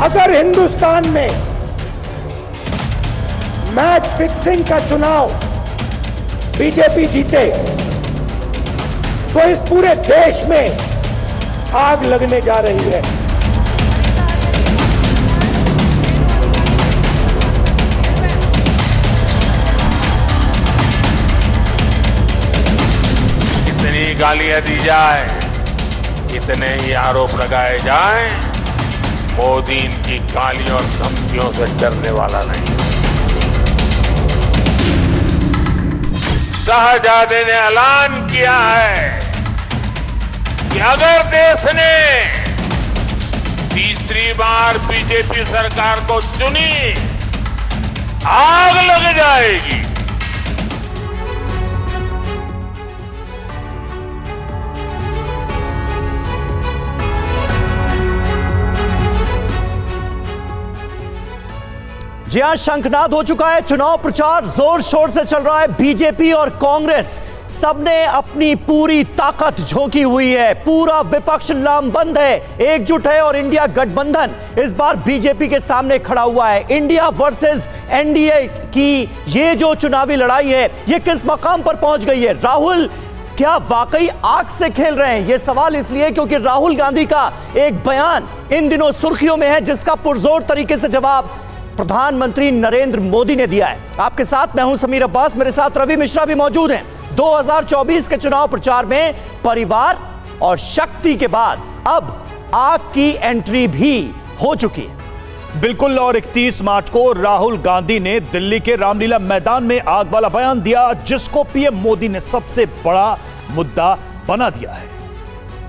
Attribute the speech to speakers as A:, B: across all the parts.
A: अगर हिंदुस्तान में match fixing का चुनाव बीजेपी जीते तो इस पूरे देश में आग लगने जा रही है।
B: कितनी गालियां दी जाए, कितने ही आरोप लगाए जाए, मोदी इनकी गालियों और धमकियों से डरने वाला नहीं। शाहजादे ने ऐलान किया है कि अगर देश ने तीसरी बार बीजेपी सरकार को चुनी, आग लग जाएगी।
C: जी हां, शंखनाद हो चुका है। चुनाव प्रचार जोर शोर से चल रहा है। बीजेपी और कांग्रेस सबने अपनी पूरी ताकत झोंकी हुई है। पूरा विपक्ष लामबंद है, एकजुट है और इंडिया गठबंधन इस बार बीजेपी के सामने खड़ा हुआ है। इंडिया वर्सेस एनडीए की ये जो चुनावी लड़ाई है, ये किस मकाम पर पहुंच गई है? राहुल क्या वाकई आग से खेल रहे हैं? यह सवाल इसलिए क्योंकि राहुल गांधी का एक बयान इन दिनों सुर्खियों में है, जिसका पुरजोर तरीके से जवाब प्रधानमंत्री नरेंद्र मोदी ने दिया है। आपके साथ मैं हूं समीर अब्बास, मेरे साथ रवि मिश्रा भी मौजूद हैं। 2024 के चुनाव प्रचार में परिवार और शक्ति के बाद अब आग की एंट्री भी हो चुकी है।
D: बिल्कुल, और 31 मार्च को राहुल गांधी ने दिल्ली के रामलीला मैदान में आग वाला बयान दिया, जिसको पीएम मोदी ने सबसे बड़ा मुद्दा बना दिया है।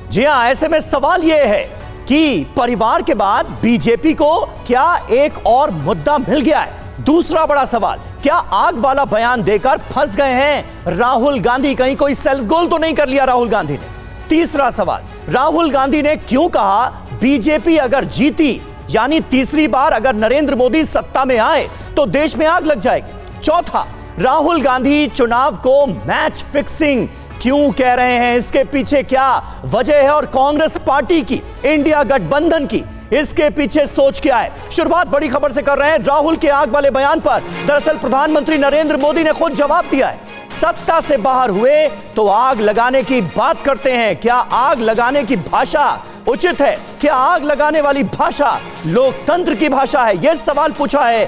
C: जी हां, ऐसे में सवाल यह है कि परिवार के बाद बीजेपी को क्या एक और मुद्दा मिल गया है? दूसरा बड़ा सवाल, क्या आग वाला बयान देकर फंस गए हैं राहुल गांधी? कहीं कोई सेल्फ गोल तो नहीं कर लिया राहुल गांधी ने? तीसरा सवाल, राहुल गांधी ने क्यों कहा बीजेपी अगर जीती, यानी तीसरी बार अगर नरेंद्र मोदी सत्ता में आए तो देश में आग लग जाएगी? चौथा, राहुल गांधी चुनाव को मैच फिक्सिंग क्यों कह रहे हैं? इसके पीछे क्या वजह है? और कांग्रेस पार्टी की, इंडिया गठबंधन की, इसके पीछे सोच क्या है? शुरुआत बड़ी खबर से कर रहे हैं। राहुल के आग वाले बयान पर दरअसल प्रधानमंत्री नरेंद्र मोदी ने खुद जवाब दिया है। सत्ता से बाहर हुए तो आग लगाने की बात करते हैं। क्या आग लगाने की भाषा उचित है? क्या आग लगाने वाली भाषा लोकतंत्र की भाषा है? यह सवाल पूछा है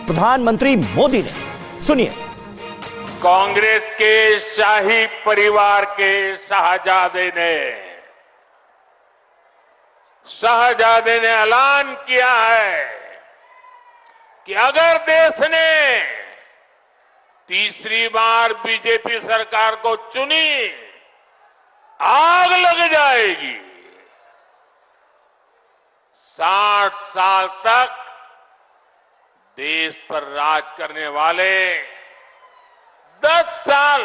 C: प्रधानमंत्री मोदी ने। सुनिए।
B: कांग्रेस के शाही परिवार के शाहजादे ने ऐलान किया है कि अगर देश ने तीसरी बार बीजेपी सरकार को चुनी, आग लग जाएगी। 60 साल तक देश पर राज करने वाले 10 साल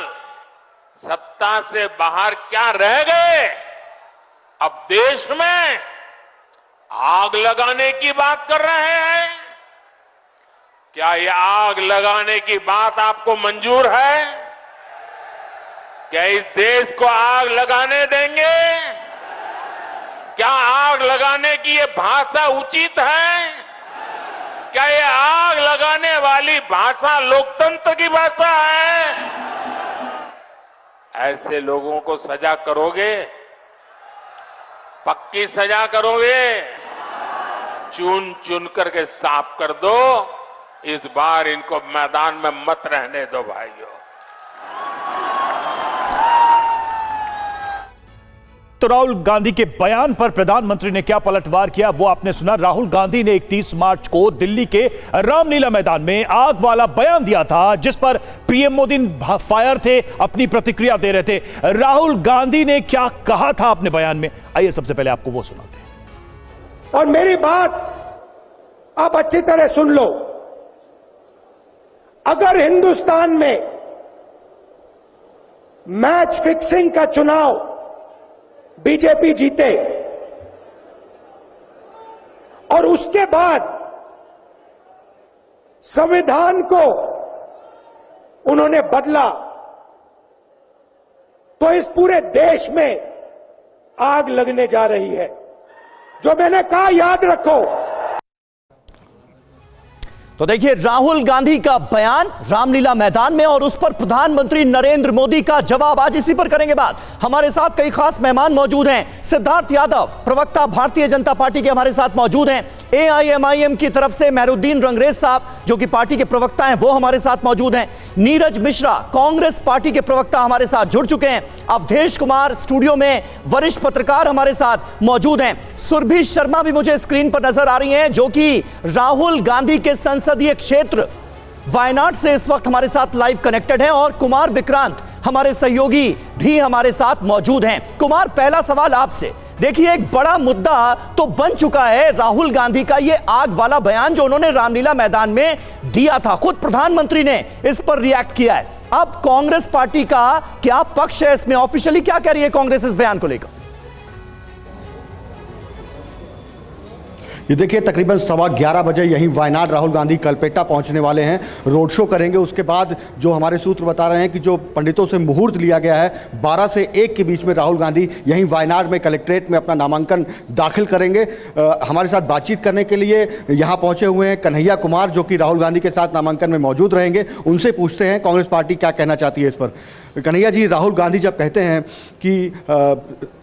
B: सत्ता से बाहर क्या रह गए? अब देश में आग लगाने की बात कर रहे हैं। क्या ये आग लगाने की बात आपको मंजूर है? क्या इस देश को आग लगाने देंगे? क्या आग लगाने की ये भाषा उचित है? क्या ये आग लगाने वाली भाषा लोकतंत्र की भाषा है? ऐसे लोगों को सजा करोगे? पक्की सजा करोगे? चुन चुन करके साफ कर दो। इस बार इनको मैदान में मत रहने दो भाइयों।
D: तो राहुल गांधी के बयान पर प्रधानमंत्री ने क्या पलटवार किया, वो आपने सुना। राहुल गांधी ने 31 मार्च को दिल्ली के रामलीला मैदान में आग वाला बयान दिया था, जिस पर पीएम मोदी फायर थे, अपनी प्रतिक्रिया दे रहे थे। राहुल गांधी ने क्या कहा था अपने बयान में, आइए सबसे पहले आपको वो सुनाते हैं।
A: और मेरी बात आप अच्छी तरह सुन लो। अगर हिंदुस्तान में मैच फिक्सिंग का चुनाव बीजेपी जीते और उसके बाद संविधान को उन्होंने बदला, तो इस पूरे देश में आग लगने जा रही है। जो मैंने कहा याद रखो।
C: तो देखिए राहुल गांधी का बयान रामलीला मैदान में और उस पर प्रधानमंत्री नरेंद्र मोदी का जवाब। आज इसी पर करेंगे बात। हमारे साथ कई खास मेहमान मौजूद हैं। सिद्धार्थ यादव प्रवक्ता भारतीय जनता पार्टी के हमारे साथ मौजूद हैं। AIMIM की तरफ से मेहरुद्दीन रंगरेज साहब जो कि पार्टी के प्रवक्ता हैं वो हमारे साथ मौजूद हैं। नीरज मिश्रा कांग्रेस पार्टी के प्रवक्ता हमारे साथ जुड़ चुके हैं। अवधेश कुमार स्टूडियो में वरिष्ठ पत्रकार हमारे साथ मौजूद हैं। सुरभि शर्मा भी मुझे स्क्रीन पर नजर आ रही हैं जो कि राहुल गांधी के संसदीय क्षेत्र वायनाड से इस वक्त हमारे साथ लाइव कनेक्टेड हैं और कुमार विक्रांत हमारे सहयोगी भी हमारे साथ मौजूद हैं। कुमार, पहला सवाल आपसे। देखिए एक बड़ा मुद्दा तो बन चुका है राहुल गांधी का ये आग वाला बयान जो उन्होंने रामलीला मैदान में दिया था। खुद प्रधानमंत्री ने इस पर रिएक्ट किया है। अब कांग्रेस पार्टी का क्या पक्ष है इसमें? ऑफिशियली क्या कह रही है कांग्रेस इस बयान को लेकर?
E: ये देखिए तकरीबन 11:15 बजे यहीं वायनाड राहुल गांधी कलपेट्टा पहुंचने वाले हैं, रोड शो करेंगे। उसके बाद जो हमारे सूत्र बता रहे हैं कि जो पंडितों से मुहूर्त लिया गया है 12 से 1 के बीच में राहुल गांधी यहीं वायनाड में कलेक्ट्रेट में अपना नामांकन दाखिल करेंगे। हमारे साथ बातचीत करने के लिए यहाँ पहुँचे हुए हैं कन्हैया कुमार जो कि राहुल गांधी के साथ नामांकन में मौजूद रहेंगे। उनसे पूछते हैं कांग्रेस पार्टी क्या कहना चाहती है इस पर। कन्हैया जी, राहुल गांधी जब कहते हैं कि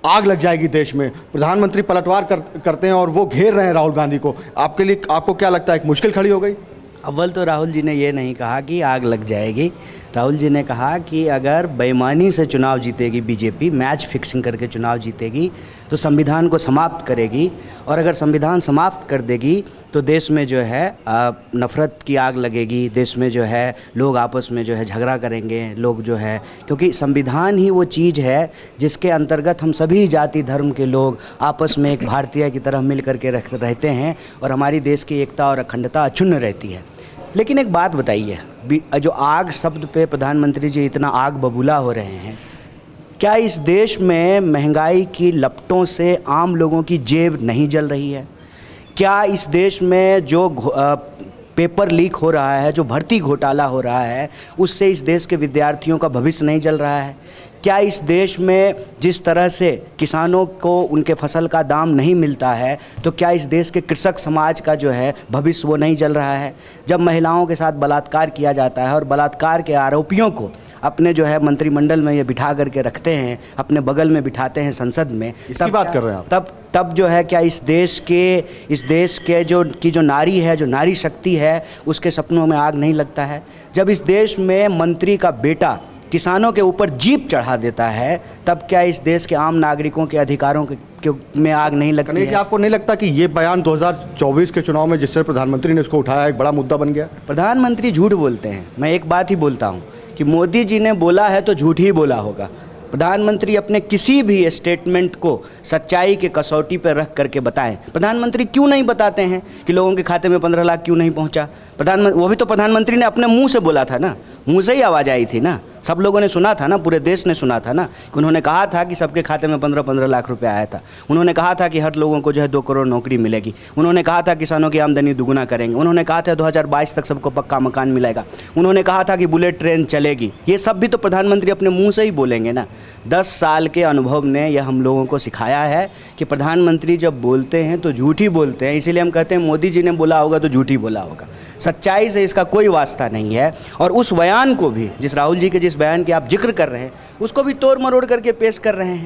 E: आग लग जाएगी देश में, प्रधानमंत्री पलटवार करते हैं और वो घेर रहे हैं राहुल गांधी को, आपको क्या लगता है एक मुश्किल खड़ी हो गई?
F: अव्वल तो राहुल जी ने ये नहीं कहा कि आग लग जाएगी। राहुल जी ने कहा कि अगर बेईमानी से चुनाव जीतेगी बीजेपी, मैच फिक्सिंग करके चुनाव जीतेगी तो संविधान को समाप्त करेगी, और अगर संविधान समाप्त कर देगी तो देश में जो है नफ़रत की आग लगेगी, देश में जो है लोग आपस में जो है झगड़ा करेंगे, लोग जो है, क्योंकि संविधान ही वो चीज़ है जिसके अंतर्गत हम सभी जाति धर्म के लोग आपस में एक भारतीय की तरह मिल करके रहते हैं और हमारी देश की एकता और अखंडता अक्षुण्ण रहती है। लेकिन एक बात बताइए, जो आग शब्द पे प्रधानमंत्री जी इतना आग बबूला हो रहे हैं, क्या इस देश में महंगाई की लपटों से आम लोगों की जेब नहीं जल रही है? क्या इस देश में जो पेपर लीक हो रहा है, जो भर्ती घोटाला हो रहा है, उससे इस देश के विद्यार्थियों का भविष्य नहीं जल रहा है? क्या इस देश में जिस तरह से किसानों को उनके फसल का दाम नहीं मिलता है, तो क्या इस देश के कृषक समाज का जो है भविष्य वो नहीं जल रहा है? जब महिलाओं के साथ बलात्कार किया जाता है और बलात्कार के आरोपियों को अपने जो है मंत्रिमंडल में ये बिठा करके रखते हैं, अपने बगल में बिठाते हैं संसद में,
E: तब बात कर रहे हैं आप?
F: तब जो है क्या इस देश के जो नारी है, जो नारी शक्ति है, उसके सपनों में आग नहीं लगता है? जब इस देश में मंत्री का बेटा किसानों के ऊपर जीप चढ़ा देता है, तब क्या इस देश के आम नागरिकों के अधिकारों में आग नहीं लगती है?
E: आपको नहीं लगता कि ये बयान 2024 के चुनाव में जिससे प्रधानमंत्री ने इसको उठाया एक बड़ा मुद्दा बन गया?
F: प्रधानमंत्री झूठ बोलते हैं। मैं एक बात ही बोलता हूँ कि मोदी जी ने बोला है तो झूठ ही बोला होगा। प्रधानमंत्री अपने किसी भी स्टेटमेंट को सच्चाई के कसौटी पर रख करके बताएं। प्रधानमंत्री क्यों नहीं बताते हैं कि लोगों के खाते में 15 लाख क्यों नहीं पहुंचा? वो भी तो प्रधानमंत्री ने अपने मुंह से बोला था ना, मुंह से ही आवाज़ आई थी ना, सब लोगों ने सुना था ना, पूरे देश ने सुना था ना कि उन्होंने कहा था कि सबके खाते में 15-15 लाख रुपए आया था। उन्होंने कहा था कि हर लोगों को जो है 2 करोड़ नौकरी मिलेगी। उन्होंने कहा था किसानों की आमदनी दुगुना करेंगे। उन्होंने कहा था 2022 तक सबको पक्का मकान मिलेगा। उन्होंने कहा था कि बुलेट ट्रेन चलेगी। ये सब भी तो प्रधानमंत्री अपने मुँह से ही बोलेंगे ना। 10 साल के अनुभव ने यह हम लोगों को सिखाया है कि प्रधानमंत्री जब बोलते हैं तो झूठ ही बोलते हैं। इसीलिए हम कहते हैं मोदी जी ने बोला होगा तो झूठ ही बोला होगा, सच्चाई से इसका कोई वास्ता नहीं है। और उस बयान को भी, जिस राहुल जी के जिस बयान के आप जिक्र कर रहे हैं, उसको भी तोड़ मरोड़ करके पेश कर रहे हैं।